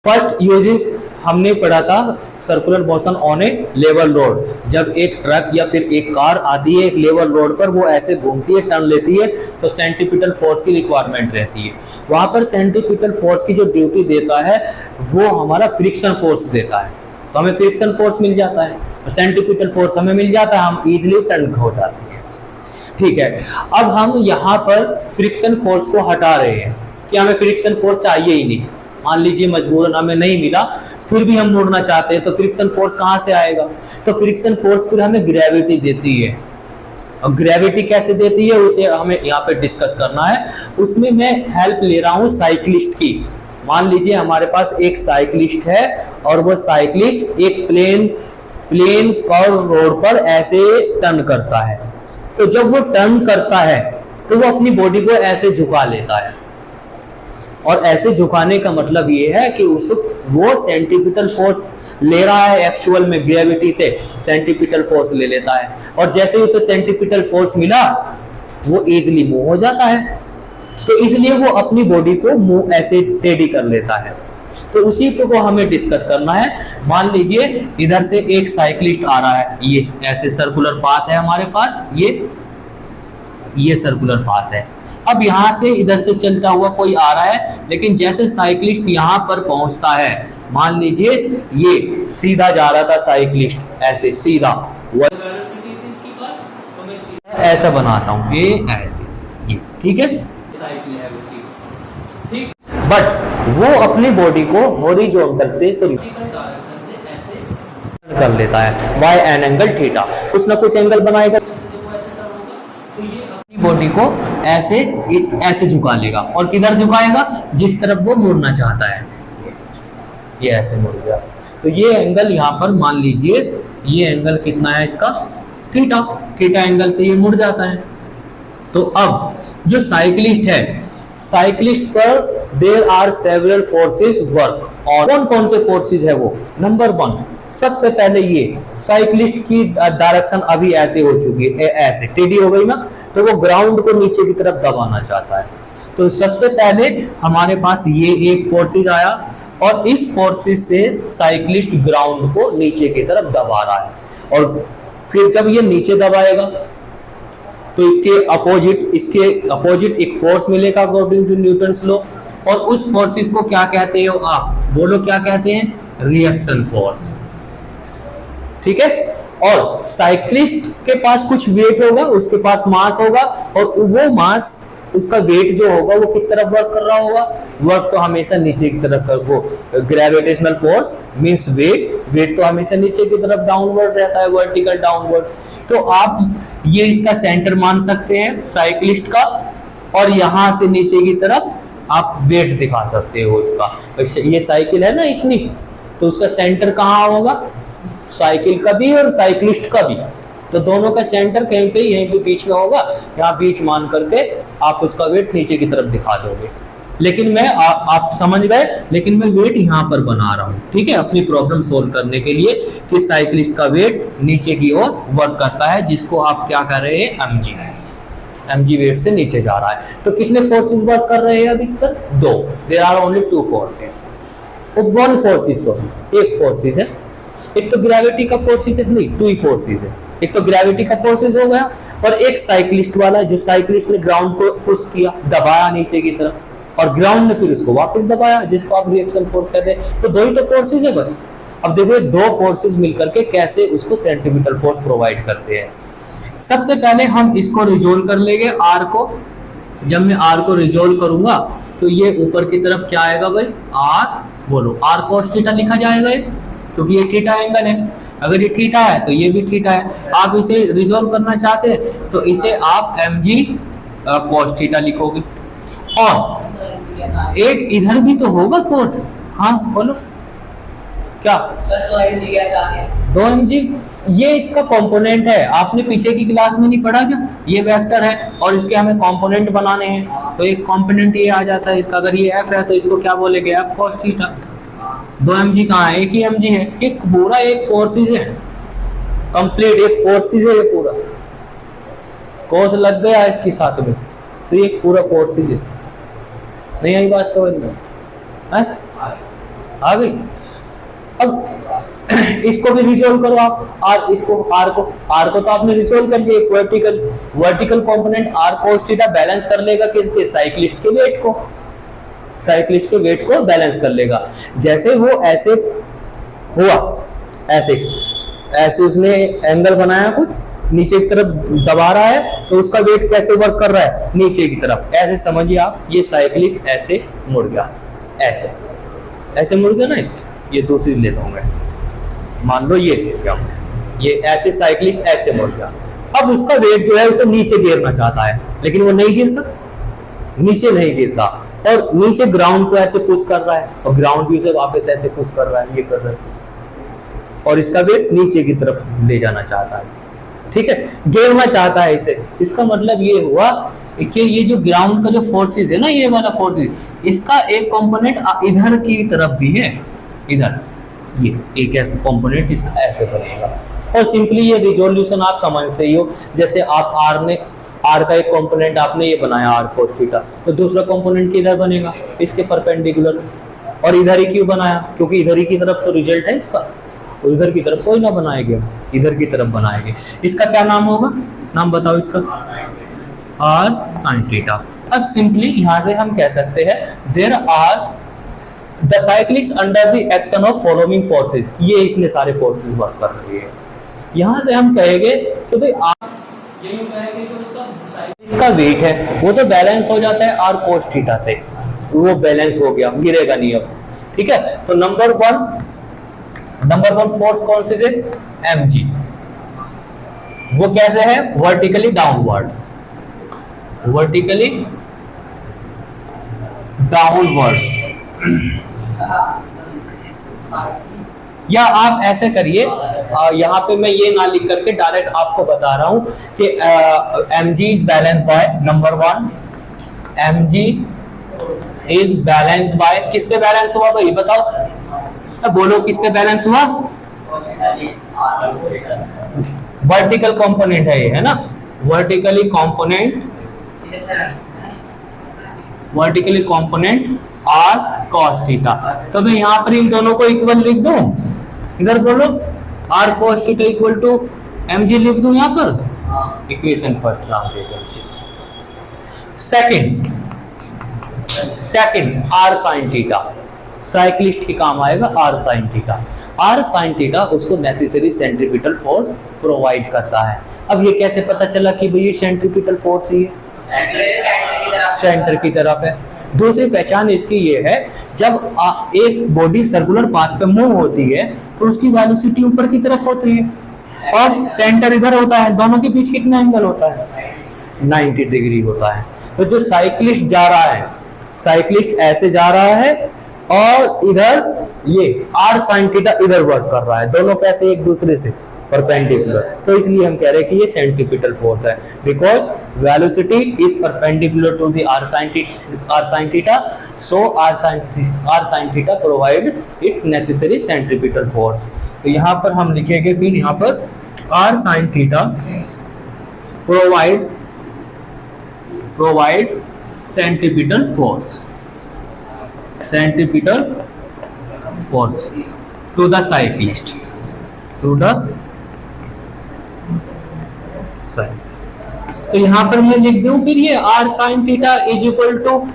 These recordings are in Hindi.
फर्स्ट यूजेस हमने पढ़ा था circular motion on A level road. जब एक ट्रक या फिर एक कार आती है एक लेवल रोड पर, वो ऐसे घूमती है, टर्न लेती है, तो सेंट्रीपिटल फोर्स की रिक्वायरमेंट रहती है। वहां पर सेंट्रीपिटल फोर्स की जो ड्यूटी देता है वो हमारा फ्रिक्शन फोर्स देता है, तो हमें फ्रिक्शन फोर्स मिल जाता है, सेंट्रीपिटल फोर्स हमें मिल जाता है, हम इजिली टर्न हो जाते हैं। ठीक है, अब हम यहाँ पर फ्रिक्शन फोर्स को हटा रहे हैं कि हमें फ्रिक्शन फोर्स चाहिए ही नहीं। मान लीजिए मजबूरन हमें नहीं मिला, फिर भी हम मुड़ना चाहते हैं, तो फ्रिक्शन फोर्स कहाँ से आएगा? तो फ्रिक्शन फोर्स फिर हमें ग्रेविटी देती है। अब ग्रेविटी कैसे देती है उसे हमें यहाँ पे डिस्कस करना है। उसमें मैं हेल्प ले रहा हूँ साइक्लिस्ट की। मान लीजिए हमारे पास एक साइक्लिस्ट है और वो साइक्लिस्ट एक प्लेन कर्व रोड पर ऐसे टर्न करता है। तो जब वो टर्न करता है तो वो अपनी बॉडी को ऐसे झुका लेता है, और ऐसे झुकाने का मतलब ये है कि वो सेंट्रीपिटल फोर्स ले रहा है, एक्चुअल में ग्रेविटी से सेंट्रीपिटल फोर्स ले लेता है, और जैसे ही उसे सेंट्रीपिटल फोर्स मिला वो इजीली मूव हो जाता है। तो इसलिए वो अपनी बॉडी को मूव ऐसे टेढ़ी कर लेता है। तो उसी को हमें डिस्कस करना है। मान लीजिए इधर से एक साइक्लिस्ट आ रहा है, ये ऐसे सर्कुलर पाथ है हमारे पास, ये सर्कुलर पाथ है। अब यहाँ से इधर से चलता हुआ कोई आ रहा है, लेकिन जैसे साइक्लिस्ट यहाँ पर पहुंचता है, मान लीजिए ये सीधा जा रहा था साइक्लिस्ट, ऐसे सीधा, ऐसा बनाता हूँ, ये ऐसे, ये ठीक है, साइकिल है उसकी, ठीक। बट वो अपनी बॉडी को हॉरिजॉन्टल से कर लेता है बाय एन एंगल थीटा, कुछ ना कुछ एंगल बनाएगा, बॉडी को ऐसे झुका लेगा। और किधर झुकाएगा? जिस तरफ वो मुड़ना चाहता है, ये ऐसे मुड़ गया। तो ये एंगल यहाँ पर मान लीजिए, ये एंगल कितना है इसका? थीटा एंगल से ये मुड़ जाता है। तो अब जो साइक्लिस्ट है, साइक्लिस्ट पर there are several forces work, और कौन कौन से फोर्सेस है वो? नंबर 1, सबसे पहले ये साइक्लिस्ट की डायरेक्शन अभी ऐसे हो चुकी है, ऐसे टेढ़ी हो गई ना, तो वो ग्राउंड को नीचे की तरफ दबाना चाहता है। तो सबसे पहले हमारे पास ये एक फोर्सेस आया, और इस फोर्सेस से साइक्लिस्ट ग्राउंड को नीचे की तरफ दबा रहा है। और फिर जब ये नीचे दबाएगा तो इसके अपोजिट एक फोर्स मिलेगा अकॉर्डिंग टू न्यूटन्स लॉ, और उस फोर्सेस को क्या कहते हो आप? बोलो क्या कहते हैं? Reaction force. ठीक है। और साइक्लिस्ट के पास कुछ वेट होगा, उसके पास मास होगा, और वो मास, उसका वेट जो होगा वो किस तरफ वर्क कर रहा होगा? वर्क तो हमेशा नीचे की तरफ कर, वो ग्रेविटेशनल फोर्स मींस वेट तो हमेशा नीचे की तरफ डाउनवर्ड रहता है, वर्टिकल डाउनवर्ड। तो आप ये इसका सेंटर मान सकते हैं साइक्लिस्ट का, और यहां से नीचे की तरफ आप वेट दिखा सकते हो इसका। ये साइकिल है ना इतनी, तो उसका सेंटर कहाँ होगा? साइकिल का भी और साइक्लिस्ट का भी, तो दोनों का सेंटर कहीं पे यहीं पे बीच में होगा। यहाँ बीच मान करके आप उसका वेट नीचे की तरफ दिखा दोगे। लेकिन मैं आप समझ गए, लेकिन मैं वेट यहाँ पर बना रहा हूँ, ठीक है, अपनी प्रॉब्लम सोल्व करने के लिए, कि साइक्लिस्ट का वेट नीचे की ओर वर्क करता है, जिसको आप क्या कर रहे हैं? mg वेट से नीचे जा रहा है। तो कितने फोर्सेस वर्क कर रहे हैं अब इस पर? 2। There are only 2 forces. One forces, एक फोर्सेस है, एक तो ग्रेविटी का फोर्सेस है, नहीं 2 ही फोर्सेस है। एक तो ग्रेविटी का फोर्सेस हो गया, और एक साइक्लिस्ट वाला, जो साइक्लिस्ट ने ग्राउंड को पुश किया, दबाया नीचे की तरफ, और ग्राउंड ने फिर उसको वापस दबाया, जिसको आप रिएक्शन फोर्स कहते हैं। तो 2 ही तो फोर्सेस है बस। अब देखो 2 फोर्सेस मिलकर के कैसे उसको सेंट्रीपिटल फोर्स प्रोवाइड करते हैं। सबसे पहले हम इसको रिजोल्व कर लेंगे, आर को। जब मैं आर को रिजोल्व करूंगा तो ये ऊपर की तरफ क्या आएगा भाई? आर, बोलो, आर कॉस थीटा लिखा जाएगा, क्योंकि ये थीटा एंगल है। अगर ये थीटा है तो ये भी थीटा है। आप इसे रिजोल्व करना चाहते हैं तो इसे आप mg cos थीटा लिखोगे। और एक इधर भी तो होगा फोर्स, हाँ बोलो क्या? 2mg, ये इसका कंपोनेंट है। आपने पीछे की क्लास में नहीं पढ़ा क्या? ये वेक्टर है और इसके हमें कंपोनेंट बनाने हैं, तो एक कंपोनेंट ये आ जाता है इसका। अगर ये f है तो इसको क्या बोलेंगे? f cos theta. 2mg कहाँ है? एक ही mg है। एक पूरा एक फोर्सेस है, कंप्लीट एक फोर्सेस है, ये पूरा cos लग गया इसके साथ में, तो ये पूरा फोर्सेस है। नहीं आई बात समझ में? आ गई। अब इसको भी रिजोल्व करो आप, आर इसको आर को तो आपने रिजोल्व कर दिया। Vertical component R cos theta balance कर लेगा किसके, साइक्लिस्ट के वेट को, साइक्लिस्ट के वेट को बैलेंस कर लेगा। जैसे वो ऐसे हुआ, ऐसे उसने एंगल बनाया, कुछ नीचे की तरफ दबा रहा है, तो उसका वेट कैसे वर्क कर रहा है, नीचे की तरफ। ऐसे समझिए आप, ये साइक्लिस्ट ऐसे मुड़ गया, ऐसे मुड़ गया ना, ये दूसरी लेता हूं मैं, मान लो ये मुड़ गया, ये ऐसे साइक्लिस्ट ऐसे मुड़ गया। अब उसका वेट जो है उसे नीचे गिरना चाहता है, लेकिन वो नहीं गिरता, नीचे नहीं गिरता, और नीचे ग्राउंड को ऐसे पुश कर रहा है, और ग्राउंड भी उसे वापस ऐसे पुश कर रहा है, ये कर रहा है, और इसका वेट नीचे की तरफ ले जाना चाहता है, ठीक है, गिरना चाहता है इसे। इसका मतलब ये हुआ कि ये जो ग्राउंड का जो फोर्सेस है ना, ये वाला फोर्सेस, इसका एक कंपोनेंट इधर की तरफ भी है, इधर ये एक ऐसा कंपोनेंट इसका ऐसे बनेगा। और सिंपली ये रिजोल्यूशन आप समझते ही हो, जैसे आप आर का एक कंपोनेंट आपने ये बनाया आर cos थीटा, तो दूसरा कंपोनेंट किधर बनेगा, इसके परपेंडिकुलर, और इधर ही क्यों बनाया, क्योंकि इधर ही की तरफ तो रिजल्ट है इसका, और इधर की तरफ कोई ना बनाएंगे, इधर की तरफ बनाएंगे। इसका क्या नाम होगा, नाम बताओ इसका, आर sin थीटा। अब सिंपली यहां से हम कह सकते हैं there are the cyclist under the action of following forces, ये इतने सारे फोर्सेस वर्क कर रही है। यहां से हम कहेंगे कि भाई आर, ये कहेंगे कि उसका साइक्लिस्ट का वेट है वो तो बैलेंस हो जाता है आर cos थीटा से, वो बैलेंस हो गया, गिरेगा नहीं अब, ठीक है। तो नंबर वन फोर्स कौन सी है, mg, वो कैसे है, वर्टिकली डाउनवर्ड, या आप ऐसे करिए, यहाँ पे मैं ये ना लिख करके डायरेक्ट आपको बता रहा हूं कि mg is balance bye, number one mg is balance bye, किससे बैलेंस हुआ भाई बताओ, बोलो किससे बैलेंस हुआ, वर्टिकल कंपोनेंट है ये, है ना, vertically component R cos theta. तो मैं यहाँ पर इन दोनों को इक्वल लिख दूं, इधर बोलो R cos theta equal to mg लिख दूं यहाँ पर, equation first second R sin theta, cyclist के काम आएगा R sin theta. R sin theta उसको नेसेसरी सेंट्रीपिटल फोर्स प्रोवाइड करता है। अब ये कैसे पता चला कि भाई ये सेंट्रीपिटल फोर्स ही है, सेंटर की तरफ है। दूसरी पहचान इसकी ये है, जब एक बॉडी सर्कुलर पाथ पे मूव होती है तो उसकी वेलोसिटी ऊपर की तरफ होती है, और सेंटर इधर होता है, दोनों के बीच कितना एंगल होता है, 90 डिग्री होता है। तो जो साइक्लिस्ट जा रहा है, साइक्लिस्ट ऐसे जा रहा है, और इधर ये आर sin थीटा इधर वर्क कर रहा है, दोनों कैसे एक दूसरे से परपेंडिकुलर। तो इसलिए हम कह रहे हैं कि ये सेंट्रीपिटल फोर्स है, because velocity is perpendicular to the R sin theta, so R sin theta provide it necessary centripetal force. तो यहाँ पर हम लिखेंगे फिर यहाँ पर R sin theta provide centripetal force to the cyclist, तो यहां पर मैं लिख दूं फिर ये r sin theta is equal to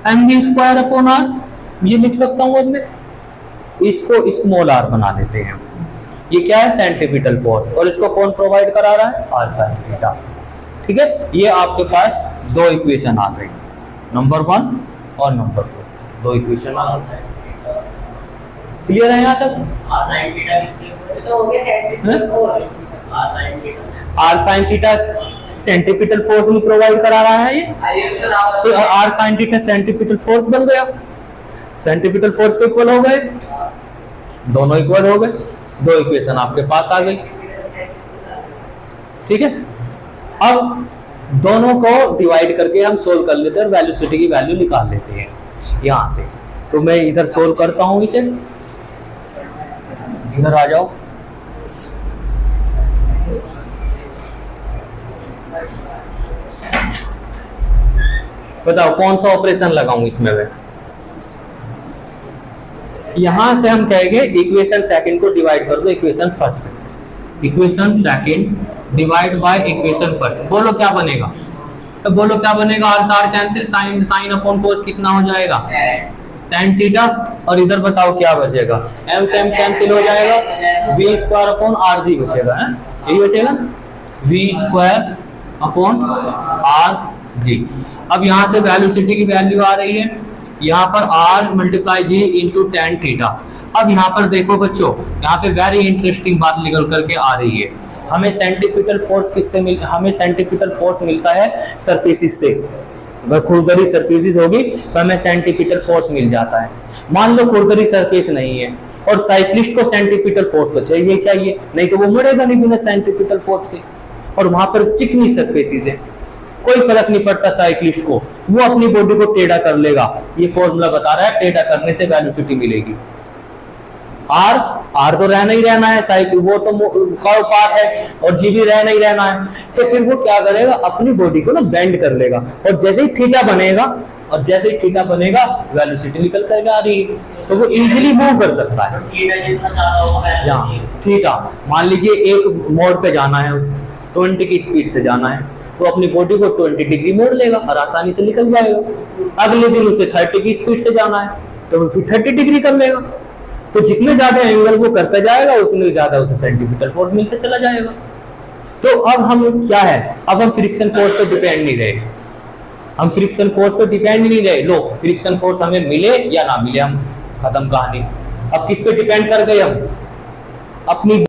mv square upon r, ये लिख सकता हूं। अब मैं इसको स्मॉल r बना लेते हैं, ये क्या है, सेंट्रीपिटल फोर्स, और इसको कौन प्रोवाइड करा रहा है, r sin थीटा, ठीक है। ये आपके पास दो इक्वेशन आ गई, नंबर वन और नंबर टू, दो इक्वेशन आ गई। क्लियर है यहाँ तक, R sin theta centripetal force नहीं प्रोवाइड करा रहा है ये, तो R sin theta centripetal force बन गया, सेंट्रीपिटल फोर्स को इक्वल हो गए, दोनों इक्वल हो गए, दो इक्वेशन आपके पास आ गई, ठीक है। अब दोनों को डिवाइड करके हम सोल्व कर लेते हैं और वेलोसिटी की वैल्यू निकाल लेते हैं यहां से। तो मैं इधर सोल्व करता हूं इसे, इधर आ जाओ, बताओ कौन सा ऑपरेशन लगाऊं इसमें मैं, यहां से हम कहेंगे इक्वेशन सेकंड को डिवाइड कर दो इक्वेशन फर्स्ट से। Equation second divide by equation first, बोलो क्या बनेगा? तो बोलो क्या बनेगा? आर से R cancel, sine sine upon cos कितना हो जाएगा? tan theta. और इधर बताओ क्या बचेगा? m से m कैंसिल हो जाएगा, v square upon R G बचेगा, है यही बचेगा, v square upon R G. अब यहाँ से वेलोसिटी की वैल्यू आ रही है, यहाँ पर r मल्टीप्लाई जी इंटू टेन थीटा। अब यहाँ पर देखो बच्चों, यहाँ पे वेरी इंटरेस्टिंग बात निकल करके आ रही है। हमें सेंट्रीपिटल फोर्स किससे हमें सेंट्रीपिटल फोर्स मिलता है सरफेसिस से। अगर खुरदरी सरफेसिस होगी तो हमें सेंट्रीपिटल फोर्स मिल जाता है। मान लो खुरदरी सरफेस नहीं है और साइक्लिस्ट को सेंट्रीपिटल फोर्स तो चाहिए चाहिए, नहीं तो वो मुड़ेगा नहीं बिना सेंट्रीपिटल फोर्स के। और वहां पर चिकनी सरफेसिस है, कोई फर्क नहीं पड़ता साइक्लिस्ट को, वो अपनी बॉडी को टेढ़ा कर लेगा। ये फॉर्मूला बता रहा है टेढ़ा करने से वेलोसिटी मिलेगी। आर तो रहना ही रहना है, साइकिल वो तो कर्व पार्ट है, और जी भी रहना ही रहना है। तो फिर वो क्या करेगा? अपनी बॉडी को ना बेंड कर लेगा, और जैसे ही थीटा बनेगा वेलोसिटी निकल कर आ रही है, तो वो इजीली मूव कर सकता है। थीटा मान लीजिए एक मोड पे जाना है, उस 20 की स्पीड से जाना है, तो अपनी बॉडी को 20 डिग्री मोड़ लेगा और आसानी से निकल जाएगा। अगले दिन उसे 30 की स्पीड से जाना है, तो वो फिर 30 डिग्री कर लेगा। तो जितने ज्यादा एंगल वो करता जाएगा उतने ज्यादा उसे सेंट्रीपिटल फोर्स मिलता चला जाएगा। तो अब हम क्या है, अब हम फ्रिक्शन फोर्स पे डिपेंड नहीं रहे, हम फ्रिक्शन फोर्स पे डिपेंड नहीं रहे। लो फ्रिक्शन फोर्स हमें मिले या ना मिले, हम खत्म कहानी। अब किस पे डिपेंड कर गए हम? अपनी